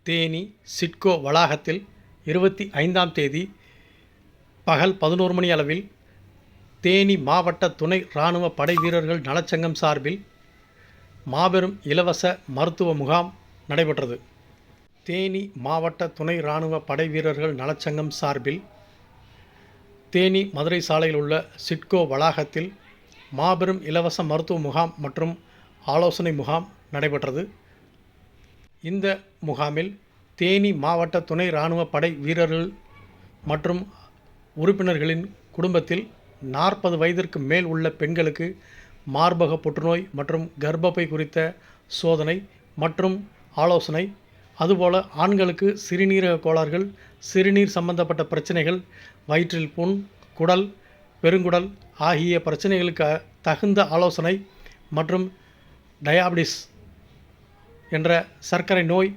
தேனி சிட்கோ வளாகத்தில் 25ஆம் தேதி பகல் 11 மணி அளவில் தேனி மாவட்ட துணை இராணுவ படை வீரர்கள் நலச்சங்கம் சார்பில் மாபெரும் இலவச மருத்துவ முகாம் நடைபெற்றது. தேனி மாவட்ட துணை இராணுவ படை வீரர்கள் நலச்சங்கம் சார்பில் தேனி மதுரை சாலையில் உள்ள சிட்கோ வளாகத்தில் மாபெரும் இலவச மருத்துவ முகாம் மற்றும் ஆலோசனை முகாம் நடைபெற்றது. இந்த முகாமில் தேனி மாவட்ட துணை இராணுவ படை வீரர்கள் மற்றும் உறுப்பினர்களின் குடும்பத்தில் 40 வயதிற்கு மேல் உள்ள பெண்களுக்கு மார்பக புற்றுநோய் மற்றும் கர்ப்பப்பை குறித்த சோதனை மற்றும் ஆலோசனை, அதுபோல ஆண்களுக்கு சிறுநீரக கோளாறுகள், சிறுநீர் சம்பந்தப்பட்ட பிரச்சனைகள், வயிற்றில் புண், குடல், பெருங்குடல் ஆகிய பிரச்சனைகளுக்கு தகுந்த ஆலோசனை மற்றும் டயாபெட்டிஸ் என்ற சர்க்கரை நோய்,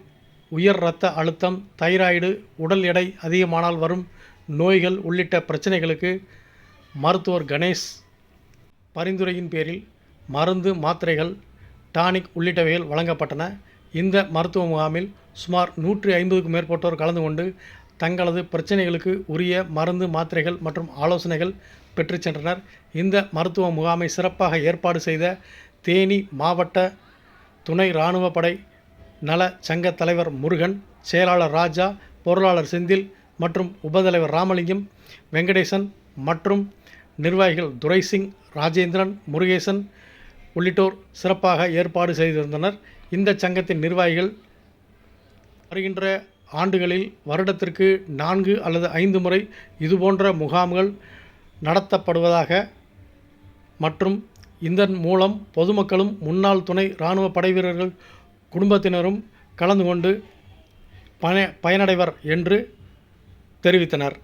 உயர் இரத்த அழுத்தம், தைராய்டு, உடல் எடை அதிகமானால் வரும் நோய்கள் உள்ளிட்ட பிரச்சனைகளுக்கு மருத்துவர் கணேஷ் பரிந்துரையின் பேரில் மருந்து, மாத்திரைகள், டானிக் உள்ளிட்டவைகள் வழங்கப்பட்டன. இந்த மருத்துவ முகாமில் சுமார் 150க்கும் மேற்பட்டோர் கலந்து கொண்டு தங்களது பிரச்சனைகளுக்கு உரிய மருந்து, மாத்திரைகள் மற்றும் ஆலோசனைகள் பெற்று சென்றனர். இந்த மருத்துவ முகாமை சிறப்பாக ஏற்பாடு செய்த தேனி மாவட்ட துணை இராணுவ படை நல சங்க தலைவர் முருகன், செயலாளர் ராஜா, பொருளாளர் செந்தில் மற்றும் உபதலைவர் ராமலிங்கம், வெங்கடேசன் மற்றும் நிர்வாகிகள் துரைசிங், ராஜேந்திரன், முருகேசன் உள்ளிட்டோர் சிறப்பாக ஏற்பாடு செய்திருந்தனர். இந்த சங்கத்தின் நிர்வாகிகள் வருகின்ற ஆண்டுகளில் வருடத்திற்கு 4 அல்லது 5 முறை இதுபோன்ற முகாம்கள் நடத்தப்படுவதாக மற்றும் இதன் மூலம் பொதுமக்களும் முன்னாள் துணை இராணுவ படை வீரர்கள் குடும்பத்தினரும் கலந்து கொண்டு பயனடைவர் என்று தெரிவித்தனர்.